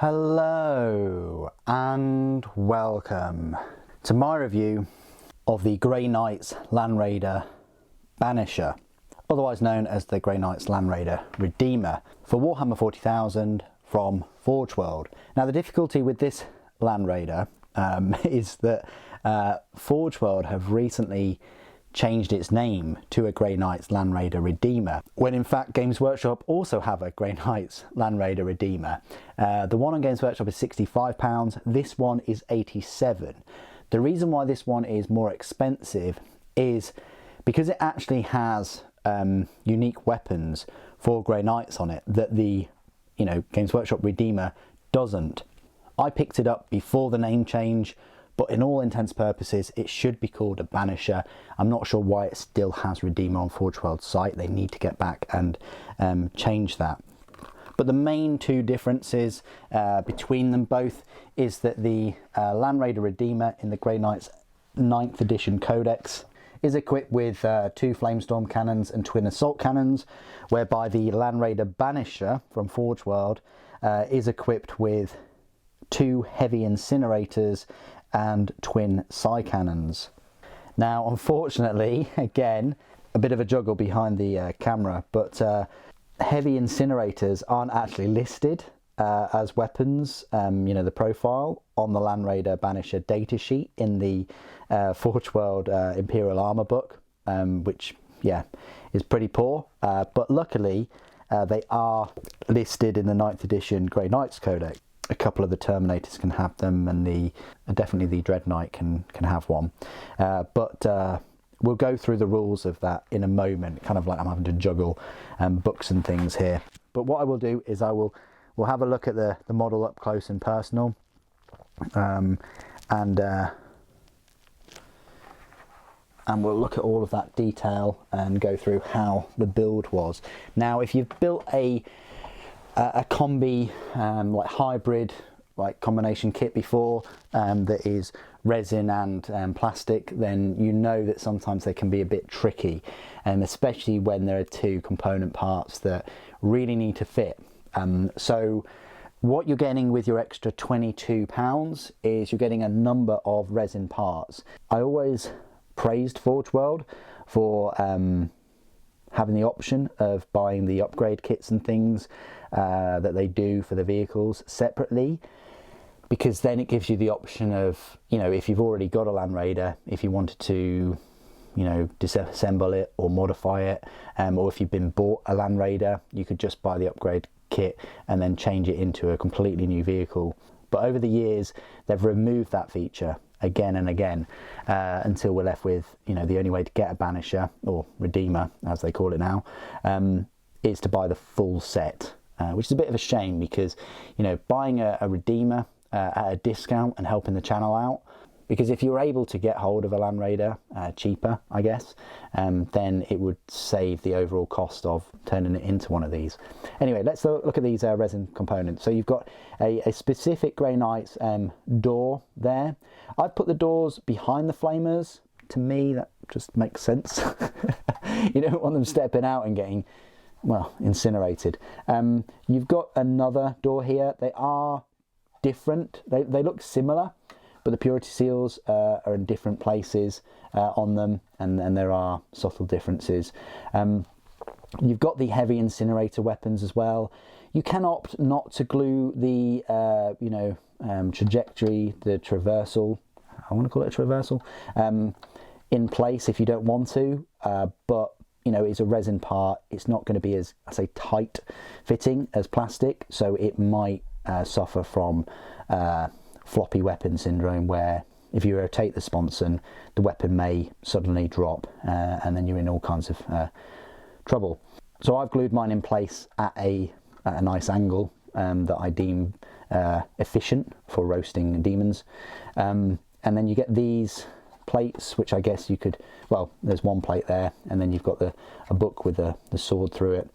Hello and welcome to my review of the Grey Knights Landraider Banisher, otherwise known as the Grey Knights Landraider Redeemer for Warhammer 40,000 from ForgeWorld. Now the difficulty with this Landraider is that ForgeWorld have recently changed its name to a Grey Knights Landraider Redeemer, when in fact Games Workshop also have a Grey Knights Landraider Redeemer. The one on Games Workshop is £65, this one is £87. The reason why this one is more expensive is because it actually has unique weapons for Grey Knights on it that the Games Workshop Redeemer doesn't. I picked it up before the name change, but in all intents and purposes it should be called a Banisher. I'm not sure why it still has Redeemer on ForgeWorld's site. They need to get back and change that. But the main two differences between them both is that the Landraider Redeemer in the Grey Knights 9th edition Codex is equipped with 2 Flamestorm cannons and twin assault cannons, whereby the Landraider Banisher from ForgeWorld is equipped with 2 heavy incinerators and twin psi cannons. Now unfortunately, again, a bit of a juggle behind the camera, but heavy incinerators aren't actually listed as weapons, the profile on the Landraider Banisher datasheet in the ForgeWorld Imperial Armour book, which is pretty poor, but luckily they are listed in the 9th edition Grey Knights Codex. A couple of the Terminators can have them, and definitely the Dread Knight can have one. But we'll go through the rules of that in a moment, kind of like I'm having to juggle books and things here. But what I will do is we'll have a look at the model up close and personal, and we'll look at all of that detail and go through how the build was. Now if you've built a combi like hybrid combination kit before that is resin and plastic, then you know that sometimes they can be a bit tricky, and especially when there are 2 component parts that really need to fit. So what you're getting with your extra £22 is you're getting a number of resin parts. I always praised ForgeWorld for having the option of buying the upgrade kits and things that they do for the vehicles separately, because then it gives you the option of, if you've already got a Landraider, if you wanted to, disassemble it or modify it, or if you've been bought a Landraider, you could just buy the upgrade kit and then change it into a completely new vehicle. But over the years, they've removed that feature again and again, until we're left with, the only way to get a Banisher, or Redeemer as they call it now, is to buy the full set, which is a bit of a shame, because buying a Redeemer at a discount and helping the channel out, because if you're able to get hold of a Landraider cheaper, I guess, then it would save the overall cost of turning it into one of these. Anyway, let's look at these resin components. So you've got a specific Grey Knights door there. I've put the doors behind the flamers. To me, that just makes sense. You don't want them stepping out and getting, well, incinerated. You've got another door here. They are different. They look similar, but the purity seals are in different places on them, and there are subtle differences. You've got the heavy incinerator weapons as well. You can opt not to glue the trajectory, the traversal, I want to call it a traversal, in place if you don't want to, but it's a resin part. It's not going to be as, I say, tight fitting as plastic, so it might suffer from floppy weapon syndrome, where if you rotate the sponson, the weapon may suddenly drop, and then you're in all kinds of trouble. So I've glued mine in place at a nice angle that I deem efficient for roasting demons, and then you get these plates, which I guess you could, well, there's one plate there, and then you've got a book with the sword through it,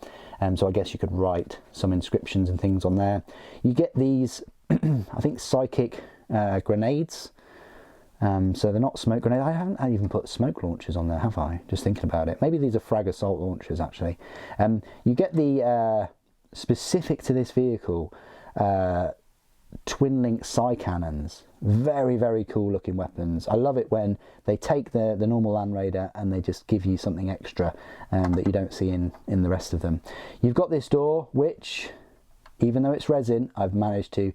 so I guess you could write some inscriptions and things on there. You get these I think psychic grenades, so they're not smoke grenades. I haven't even put smoke launchers on there, have I? Just thinking about it, maybe these are frag assault launchers actually. You get the specific to this vehicle twin link side cannons. Very, very cool looking weapons. I love it when they take the normal Landraider and they just give you something extra that you don't see in the rest of them. You've got this door, which, even though it's resin, I've managed to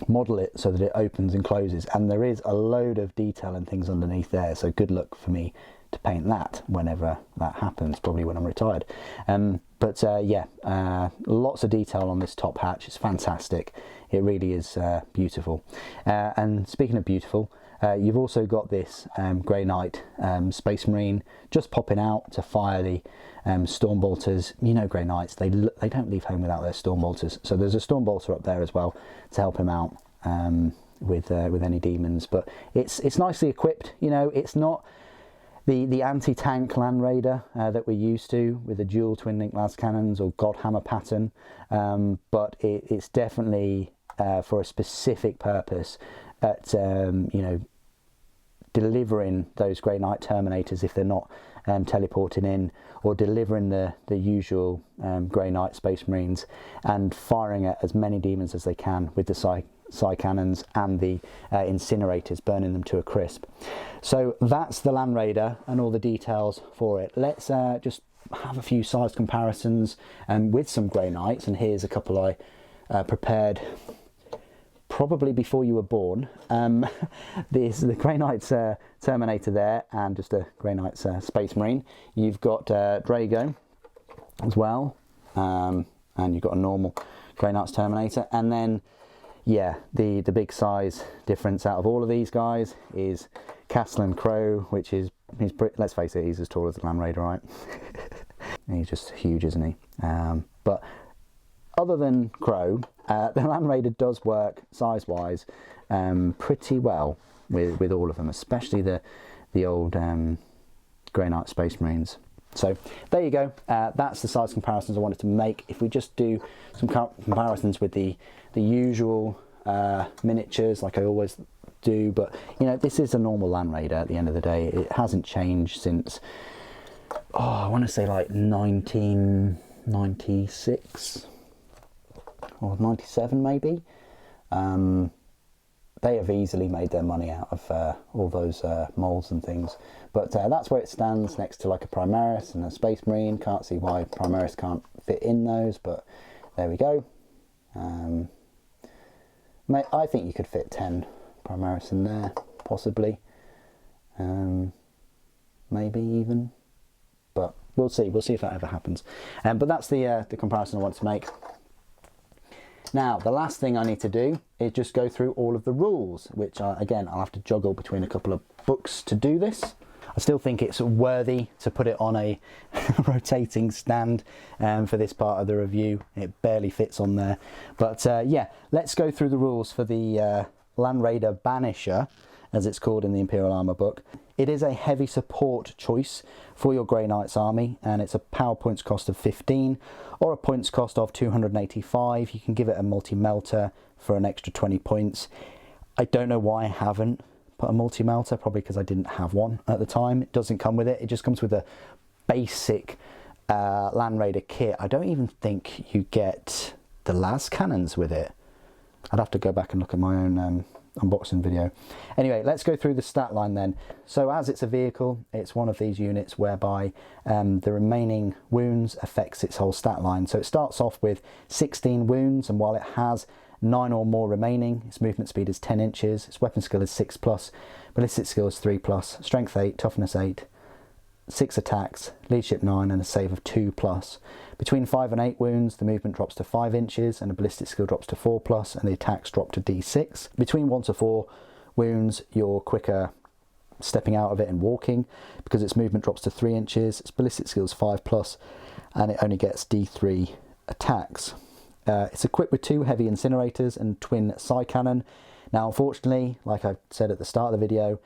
model it so that it opens and closes, and there is a load of detail and things underneath there, so good luck for me to paint that whenever that happens, probably when I'm retired. Lots of detail on this top hatch. It's fantastic. It really is beautiful. And speaking of beautiful, you've also got this Grey Knight Space Marine just popping out to fire the storm bolters. You know, Grey Knights, they don't leave home without their storm bolters, so there's a storm bolter up there as well to help him out with any demons. But it's nicely equipped. You know, it's not the anti-tank Landraider that we're used to with the dual twin link las cannons or Godhammer pattern, but it's definitely for a specific purpose at you know, delivering those Grey Knight Terminators if they're not teleporting in, or delivering the usual Grey Knight Space Marines and firing at as many demons as they can with the side cannons and the incinerators, burning them to a crisp. So that's the Landraider and all the details for it. Let's just have a few size comparisons with some Grey Knights, and here's a couple I prepared probably before you were born. There's the Grey Knight's Terminator there, and just a Grey Knight's Space Marine. You've got Drago as well, and you've got a normal Grey Knight's Terminator. And then, yeah, the big size difference out of all of these guys is Castellan Crow, which is, let's face it, he's as tall as the Landraider, right? He's just huge, isn't he? But other than Crow, the Landraider does work size-wise pretty well with all of them, especially the old Grey Knight Space Marines. So there you go. That's the size comparisons I wanted to make. If we just do some comparisons with the usual miniatures, like I always do, but you know, this is a normal Landraider at the end of the day. It hasn't changed since, I want to say like 1996 or 97 maybe. They have easily made their money out of all those moulds and things, but that's where it stands next to like a Primaris and a Space Marine. Can't see why Primaris can't fit in those, but there we go. I think you could fit 10 Primaris in there, possibly, maybe even, but we'll see if that ever happens. But that's the comparison I want to make. Now, the last thing I need to do is just go through all of the rules, which again, I'll have to juggle between a couple of books to do this. I still think it's worthy to put it on a rotating stand for this part of the review. It barely fits on there. But yeah, let's go through the rules for the Landraider Banisher, as it's called in the Imperial Armour book. It is a heavy support choice for your Grey Knights army, and it's a power points cost of 15 or a points cost of 285. You can give it a multi-melter for an extra 20 points. I don't know why I haven't put a multi-melter, probably because I didn't have one at the time. It doesn't come with it. It just comes with a basic Landraider kit. I don't even think you get the las cannons with it. I'd have to go back and look at my own unboxing video. Anyway, let's go through the stat line then. So as it's a vehicle, it's one of these units whereby the remaining wounds affects its whole stat line. So it starts off with 16 wounds, and while it has 9 or more remaining, its movement speed is 10 inches, its weapon skill is 6+, ballistic skill is 3+, strength 8, toughness 8, 6 attacks, leadership 9, and a save of 2+. Between 5 and 8 wounds, the movement drops to 5 inches, and the ballistic skill drops to 4+, and the attacks drop to D6. Between 1 to 4 wounds, you're quicker stepping out of it and walking, because its movement drops to 3 inches, its ballistic skill is 5+, and it only gets D3 attacks. It's equipped with 2 heavy incinerators and twin side cannon. Now, unfortunately, like I said at the start of the video,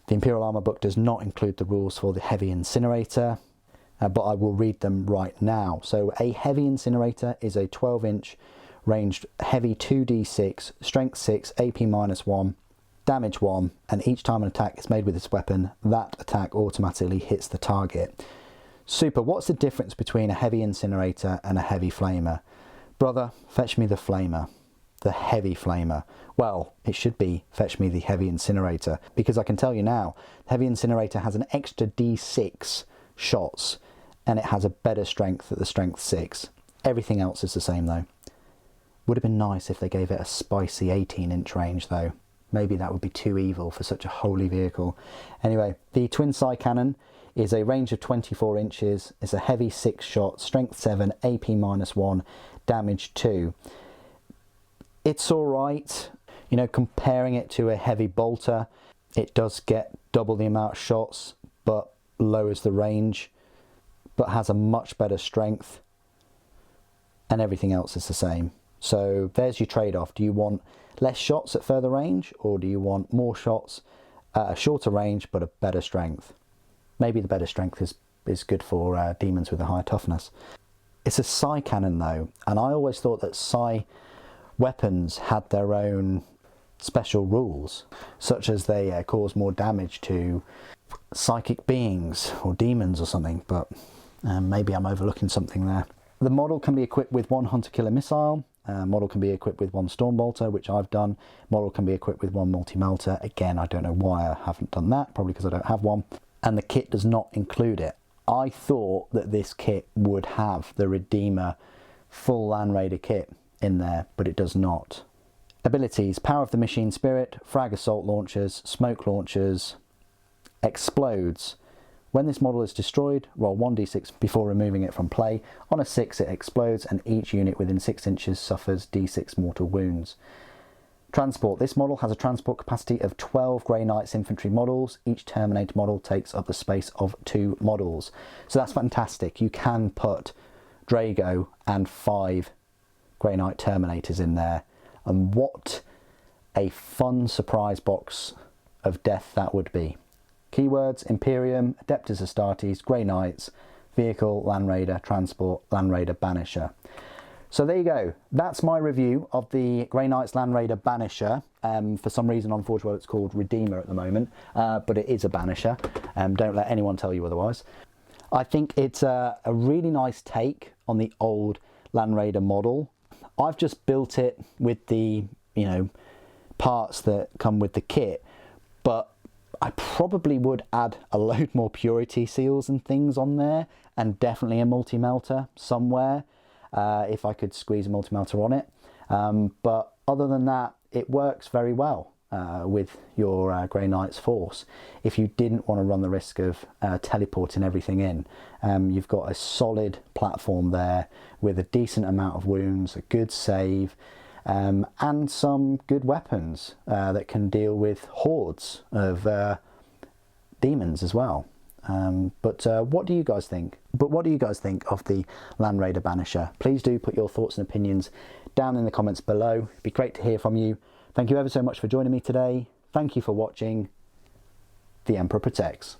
the Imperial Armour book does not include the rules for the heavy incinerator, but I will read them right now. So a heavy incinerator is a 12-inch ranged heavy 2d6, strength 6, AP -1, damage 1, and each time an attack is made with this weapon, that attack automatically hits the target. Super. What's the difference between a heavy incinerator and a heavy flamer? Brother, fetch me the flamer, the heavy flamer. Well, it should be fetch me the heavy incinerator, because I can tell you now, the heavy incinerator has an extra D6 shots and it has a better strength at the strength 6. Everything else is the same though. Would have been nice if they gave it a spicy 18-inch range though. Maybe that would be too evil for such a holy vehicle. Anyway, the twin sight cannon is a range of 24 inches. It's a heavy 6 shot, strength 7, AP -1, damage 2. It's all right. You know, comparing it to a heavy bolter, it does get double the amount of shots, but lowers the range, but has a much better strength, and everything else is the same. So there's your trade-off. Do you want less shots at further range, or do you want more shots at a shorter range but a better strength? Maybe the better strength is good for demons with a higher toughness. It's a psi cannon though, and I always thought that psi weapons had their own special rules, such as they cause more damage to psychic beings or demons or something, but maybe I'm overlooking something there. The model can be equipped with 1 hunter killer missile. Model can be equipped with 1 storm bolter, which I've done. Model can be equipped with 1 multi-melter. Again, I don't know why I haven't done that, probably because I don't have one. And the kit does not include it. I thought that this kit would have the Redeemer full Landraider kit in there, but it does not. Abilities: Power of the Machine Spirit, Frag Assault Launchers, Smoke Launchers, Explodes. When this model is destroyed, roll 1d6 before removing it from play. On a 6 it explodes and each unit within 6 inches suffers d6 mortal wounds. Transport. This model has a transport capacity of 12 Grey Knights infantry models. Each Terminator model takes up the space of 2 models. So that's fantastic. You can put Drago and 5 Grey Knight Terminators in there. And what a fun surprise box of death that would be. Keywords: Imperium, Adeptus Astartes, Grey Knights, Vehicle, Landraider, Transport, Landraider Banisher. So there you go. That's my review of the Grey Knights Landraider Banisher. For some reason on ForgeWorld it's called Redeemer at the moment, but it is a Banisher. Don't let anyone tell you otherwise. I think it's a really nice take on the old Landraider model. I've just built it with the, you know, parts that come with the kit, but I probably would add a load more purity seals and things on there, and definitely a multi-melter somewhere if I could squeeze a multi-melter on it. But other than that, it works very well with your Grey Knights force. If you didn't want to run the risk of teleporting everything in, you've got a solid platform there with a decent amount of wounds, a good save, and some good weapons that can deal with hordes of demons as well. But what do you guys think? What do you guys think of the Landraider Banisher? Please do put your thoughts and opinions down in the comments below. It'd be great to hear from you. Thank you ever so much for joining me today. Thank you for watching. The Emperor protects.